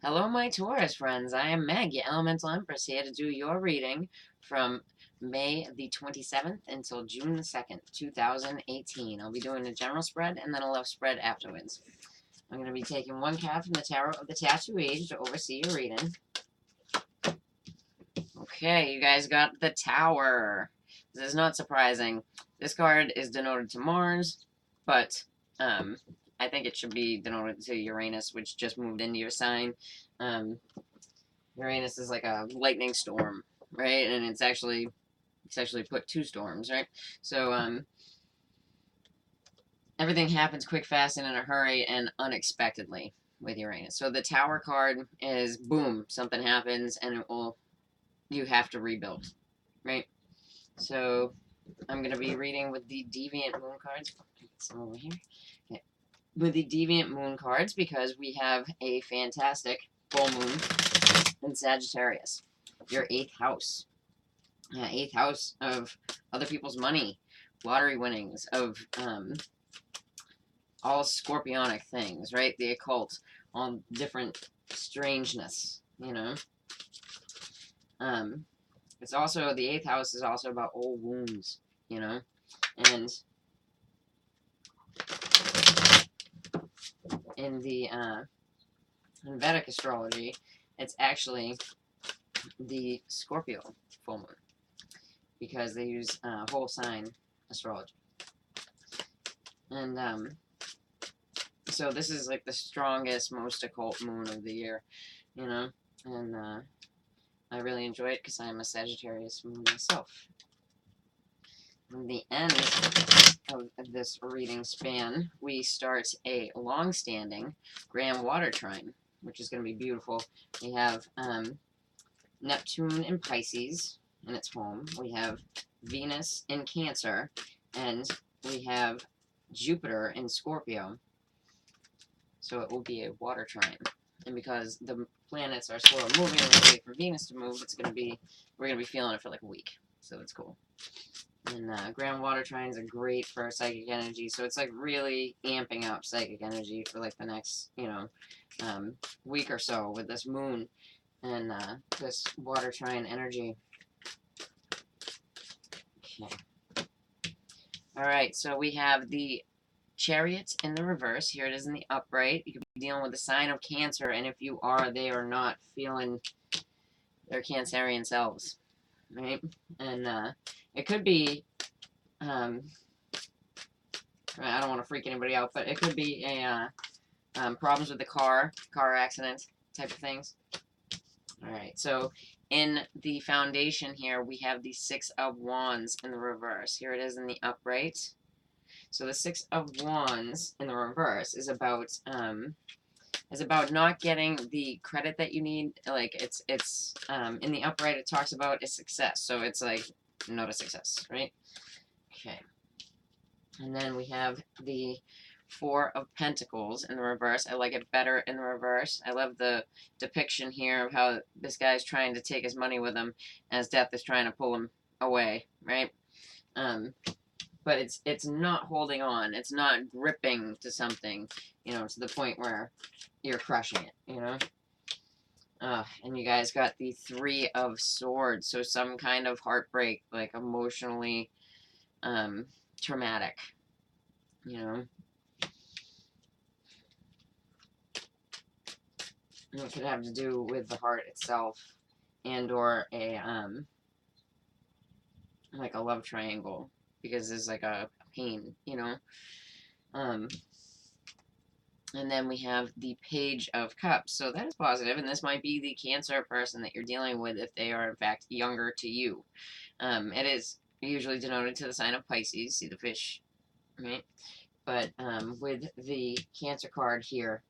Hello, my Taurus friends. I am Meg, your Elemental Empress, here to do your reading from May the 27th until June the 2nd, 2018. I'll be doing a general spread and then a love spread afterwards. I'm going to be taking one card from the Tarot of the Tattoo Age to oversee your reading. Okay, you guys got the Tower. This is not surprising. This card is denoted to Mars, but I think it should be denoted to Uranus, which just moved into your sign. Uranus is like a lightning storm, right? And it's actually put two storms, right? So everything happens quick, fast, and in a hurry, and unexpectedly with Uranus. So the Tower card is boom, something happens, and you have to rebuild, right? So I'm gonna be reading with the Deviant Moon cards. Get some over here. Okay. With the Deviant Moon cards because we have a fantastic full moon in Sagittarius, your 8th house. 8th house of other people's money, lottery winnings, of all scorpionic things, right? The occult, all different strangeness, you know. It's also, the 8th house is also about old wounds, you know. And in the in Vedic astrology, it's actually the Scorpio full moon, because they use whole sign astrology. And so this is like the strongest, most occult moon of the year, you know, and I really enjoy it because I'm a Sagittarius moon myself. In the end of this reading span, we start a long-standing grand water trine, which is going to be beautiful. We have Neptune in Pisces in its home. We have Venus in Cancer, and we have Jupiter in Scorpio. So it will be a water trine. And because the planets are slow moving and we wait for Venus to move, we're gonna be feeling it for like a week. So that's cool. And grand water trines are great for psychic energy. So it's like really amping up psychic energy for like the next, week or so with this moon and this water trine energy. Okay. All right, so we have the Chariot in the reverse. Here it is in the upright. You could be dealing with a sign of Cancer, and if you are, they are not feeling their Cancerian selves, right? And it could be, I don't want to freak anybody out, but it could be a problems with the car accident type of things. All right, so in the foundation here, we have the Six of Wands in the reverse. Here it is in the upright. So the Six of Wands in the reverse is about not getting the credit that you need. Like it's in the upright it talks about a success. So it's like not a success, right? Okay. And then we have the Four of Pentacles in the reverse. I like it better in the reverse. I love the depiction here of how this guy's trying to take his money with him as death is trying to pull him away, right? But it's not holding on. It's not gripping to something, to the point where you're crushing it, and you guys got the Three of Swords, so some kind of heartbreak, like emotionally traumatic, And it could have to do with the heart itself and or a like a love triangle, because there's like a pain, and then we have the Page of Cups, so that is positive, and this might be the Cancer person that you're dealing with if they are in fact younger to you. It is usually denoted to the sign of Pisces, see the fish, right? But with the Cancer card here,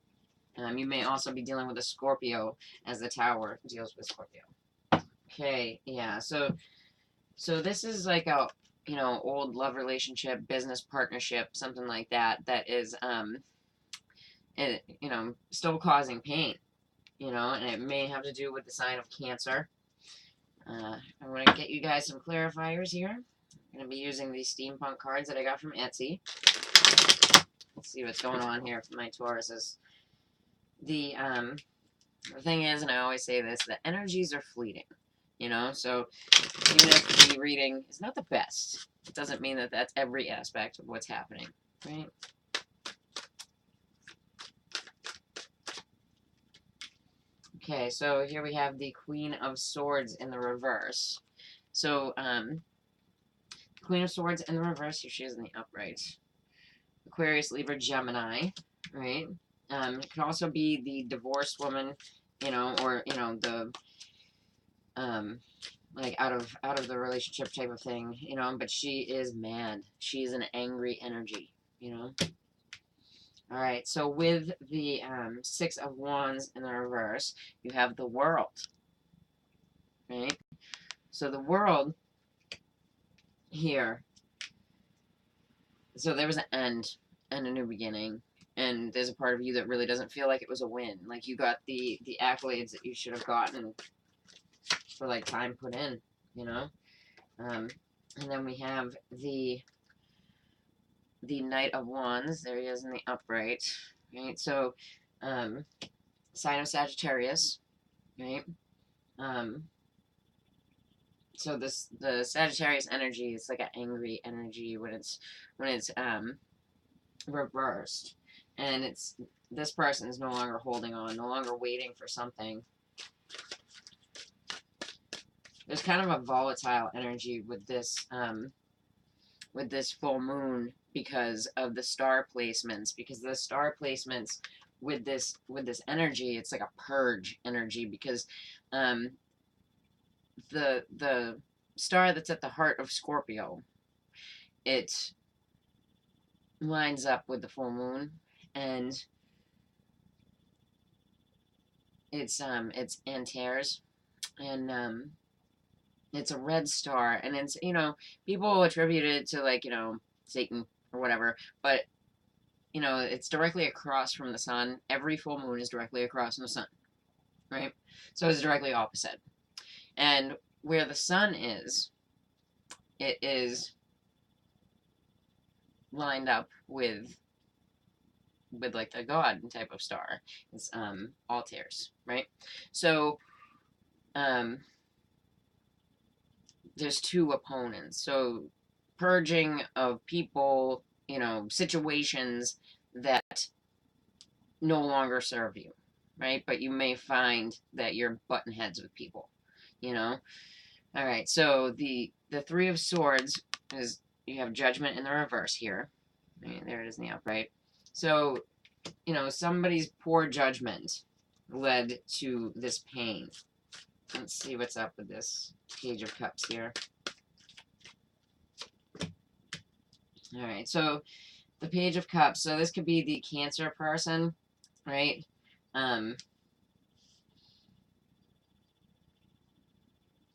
you may also be dealing with a Scorpio, as the Tower deals with Scorpio. Okay, yeah, so this is like a, old love relationship, business partnership, something like that is, still causing pain, and it may have to do with the sign of Cancer. I'm going to get you guys some clarifiers here. I'm going to be using these steampunk cards that I got from Etsy. Let's see what's going on here for my Tauruses. The The thing is, and I always say this, the energies are fleeting, you know? So even if the reading is not the best, it doesn't mean that that's every aspect of what's happening, right? Okay, so here we have the Queen of Swords in the reverse. So, Queen of Swords in the reverse, here she is in the upright. Aquarius, Libra, Gemini, right? It could also be the divorced woman, you know, or, you know, the, like out of the relationship type of thing, you know, but she is mad. She's an angry energy, you know. All right, so with the Six of Wands in the reverse, you have the World, right? So the World here, so there was an end and a new beginning, and there's a part of you that really doesn't feel like it was a win. Like you got the accolades that you should have gotten for like time put in, you know. And then we have the Knight of Wands. There he is in the upright, right? So, sign of Sagittarius, right? So the Sagittarius energy is like an angry energy when it's reversed, and it's this person is no longer holding on, no longer waiting for something. There's kind of a volatile energy with this full moon because of the star placements. Because the star placements with this energy, it's like a purge energy. Because the star that's at the heart of Scorpio, it lines up with the full moon, and it's Antares, and it's a red star, and it's, you know, people attribute it to, like, you know, Satan or whatever, but, you know, it's directly across from the sun. Every full moon is directly across from the sun, right? So it's directly opposite. And where the sun is, it is lined up with like the god type of star. It's Altair, right? So there's two opponents. So purging of people, you know, situations that no longer serve you, right? But you may find that you're button heads with people, you know. All right, so the Three of Swords is, you have Judgment in the reverse here. Right, there it is in the upright. So, you know, somebody's poor judgment led to this pain. Let's see what's up with this Page of Cups here. All right, so the Page of Cups. So this could be the Cancer person, right?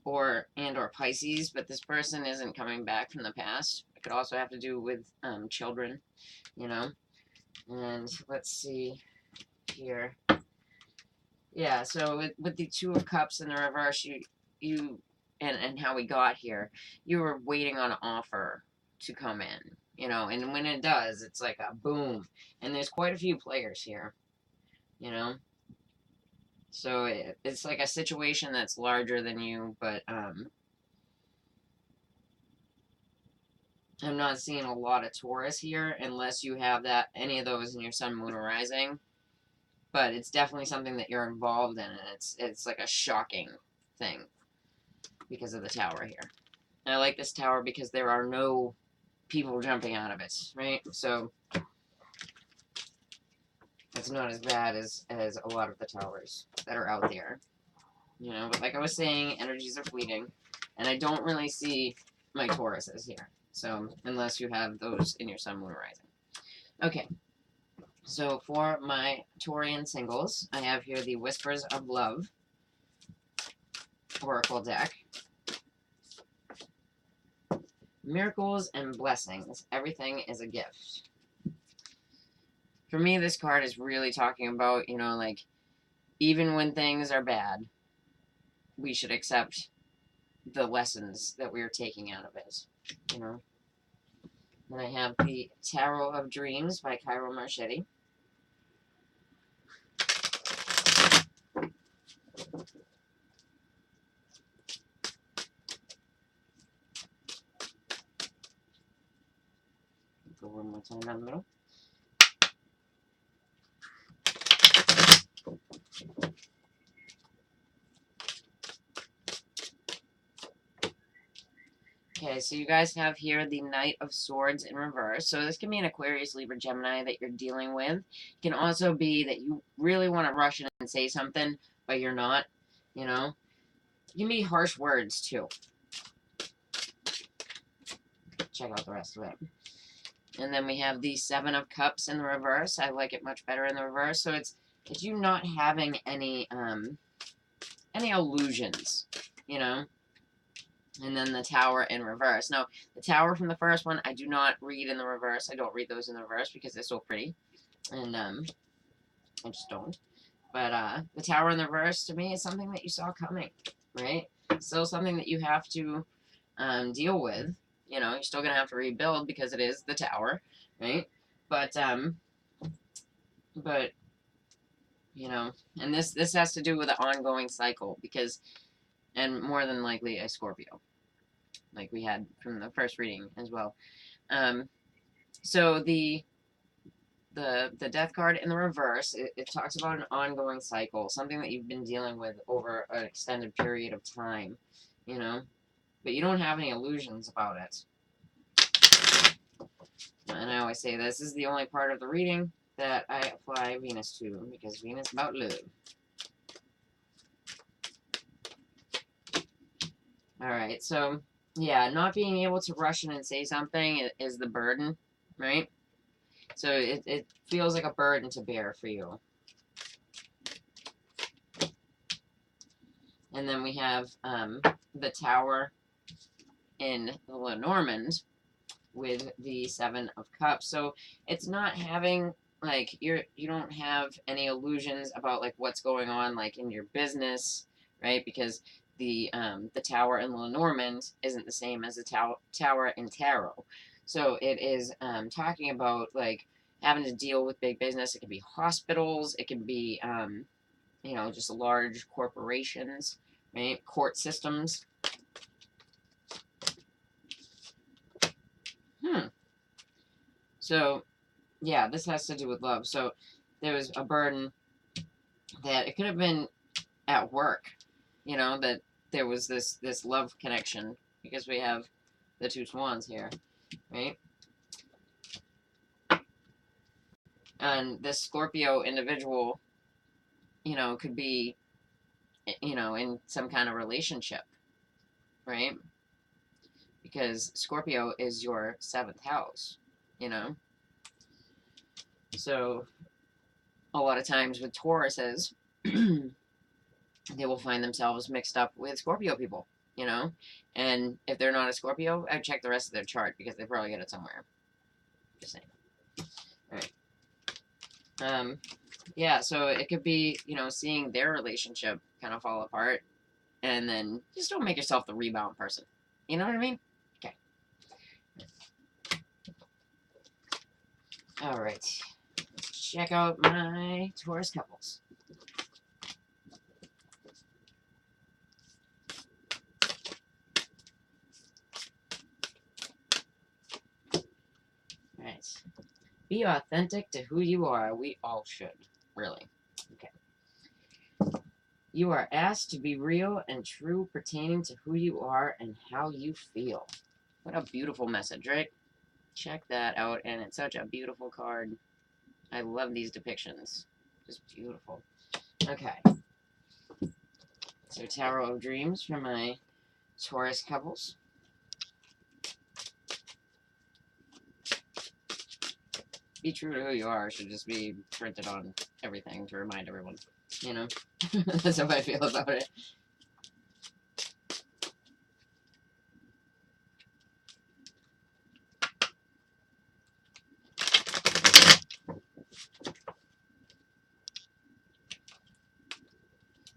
Or Pisces, but this person isn't coming back from the past. It could also have to do with children, you know. And let's see here. Yeah, so with the Two of Cups in the reverse, you and how we got here, you were waiting on an offer to come in, you know, and when it does, it's like a boom. And there's quite a few players here, you know. So it's like a situation that's larger than you, but I'm not seeing a lot of Taurus here unless you have any of those in your Sun, Moon, or Rising. But it's definitely something that you're involved in, and it's like a shocking thing because of the tower here. And I like this tower because there are no people jumping out of it, right? So it's not as bad as a lot of the towers that are out there, you know. But like I was saying, energies are fleeting, and I don't really see my Tauruses here. So unless you have those in your Sun, Moon, or Rising. Okay. So for my Taurian singles, I have here the Whispers of Love Oracle deck. Miracles and blessings. Everything is a gift. For me, this card is really talking about, you know, like, even when things are bad, we should accept the lessons that we are taking out of it, you know. Then I have the Tarot of Dreams by Cairo Marchetti. sign down the middle. Okay, so you guys have here the Knight of Swords in reverse. So this can be an Aquarius, Libra, Gemini that you're dealing with. It can also be that you really want to rush in and say something, but you're not, you know. You can be harsh words, too. Check out the rest of it. And then we have the Seven of Cups in the reverse. I like it much better in the reverse. So it's you not having any illusions, you know. And then the Tower in reverse. Now, the Tower from the first one, I do not read in the reverse. I don't read those in the reverse because they're so pretty. And, I just don't. But, the Tower in the reverse, to me, is something that you saw coming, right? Still something that you have to, deal with. You know, you're still going to have to rebuild because it is the Tower, right? But, you know, and this has to do with an ongoing cycle because, and more than likely a Scorpio, like we had from the first reading as well. So the Death card in the reverse, it talks about an ongoing cycle, something that you've been dealing with over an extended period of time, you know, but you don't have any illusions about it. And I always say this is the only part of the reading that I apply Venus to, because Venus is about love. Alright, so, yeah, not being able to rush in and say something is the burden, right? So it feels like a burden to bear for you. And then we have the Tower in the Lenormand with the Seven of Cups. So it's not having, like, you don't have any illusions about, like, what's going on, like, in your business, right? Because the Tower in Lenormand isn't the same as the Tower in Tarot. So it is talking about, like, having to deal with big business. It could be hospitals. It could be, you know, just large corporations, right? Court systems. So, yeah, this has to do with love. So there was a burden that it could have been at work, you know, that there was this love connection because we have the two swans here, right? And this Scorpio individual, you know, could be, you know, in some kind of relationship, right? Because Scorpio is your 7th house, you know? So, a lot of times with Tauruses, they will find themselves mixed up with Scorpio people, you know? And if they're not a Scorpio, I'd check the rest of their chart because they probably get it somewhere. Just saying. Alright. Yeah, so it could be, you know, seeing their relationship kind of fall apart, and then just don't make yourself the rebound person. You know what I mean? Okay. Alright. Let's check out my Taurus couples. Alright. Be authentic to who you are. We all should. Really. Okay. You are asked to be real and true pertaining to who you are and how you feel. What a beautiful message, right? Check that out, and it's such a beautiful card. I love these depictions. Just beautiful. Okay. So Tarot of Dreams for my Taurus couples. Be true to who you are should just be printed on everything to remind everyone. You know? That's how I feel about it.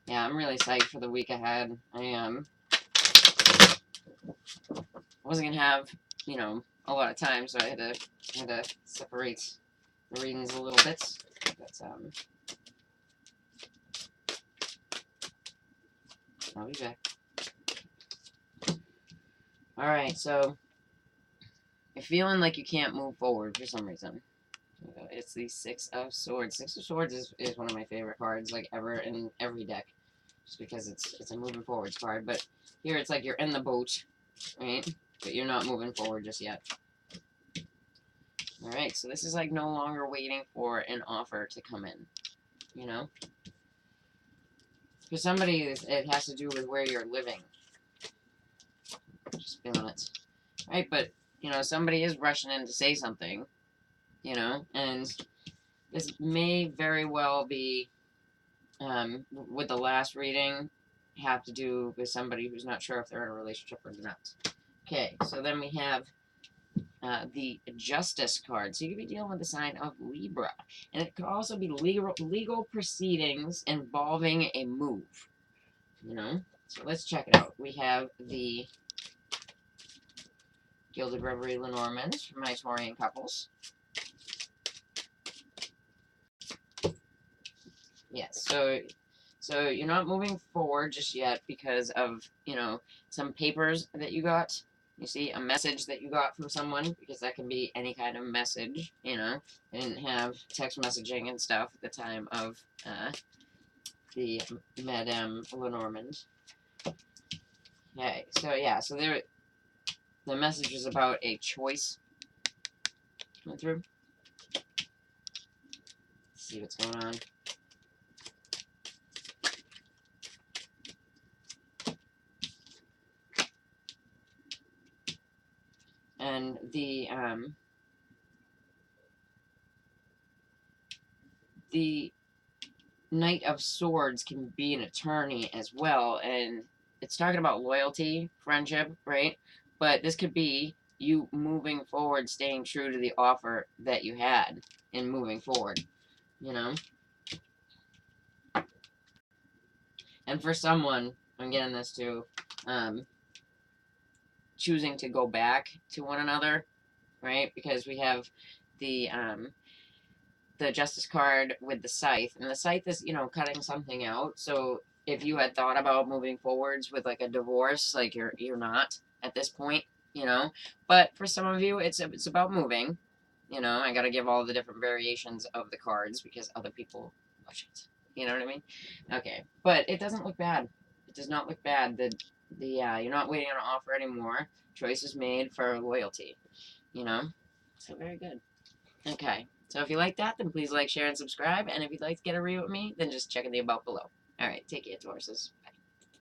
Yeah, I'm really psyched for the week ahead. I wasn't gonna have, you know, a lot of time, so I had to separate the readings a little bit. But I'll be back. Alright, so if feeling like you can't move forward for some reason. It's the Six of Swords. Six of Swords is one of my favorite cards, like, ever in every deck. Just because it's a moving forwards card. But here it's like you're in the boat, right? But you're not moving forward just yet. Alright, so this is like no longer waiting for an offer to come in, you know? For somebody, it has to do with where you're living. Just feeling it. Right, but, you know, somebody is rushing in to say something, you know? And this may very well be, with the last reading, have to do with somebody who's not sure if they're in a relationship or not. Okay, so then we have the Justice card. So you could be dealing with the sign of Libra. And it could also be legal proceedings involving a move. You know? So let's check it out. We have the Gilded Reverie Lenormand for my Taurian couples. Yes, so you're not moving forward just yet because of, you know, some papers that you got. You see, a message that you got from someone, because that can be any kind of message, you know. They didn't have text messaging and stuff at the time of the Madame Lenormand. Okay, so yeah, so the message is about a choice. Went through. Let's see what's going on. And the Knight of Swords can be an attorney as well, and it's talking about loyalty, friendship, right? But this could be you moving forward, staying true to the offer that you had, and moving forward, you know? And for someone, I'm getting this too, choosing to go back to one another, right? Because we have the Justice card with the Scythe, and the Scythe is, you know, cutting something out. So if you had thought about moving forwards with like a divorce, like you're not at this point, you know. But for some of you, it's about moving. You know, I got to give all the different variations of the cards because other people watch it. You know what I mean? Okay, but it doesn't look bad. It does not look bad. You're not waiting on an offer anymore. Choice is made for loyalty. You know, so very good. Okay, so if you like that, then please like, share, and subscribe. And if you'd like to get a read with me, then just check in the about below. All right, take care, Tauruses. Bye.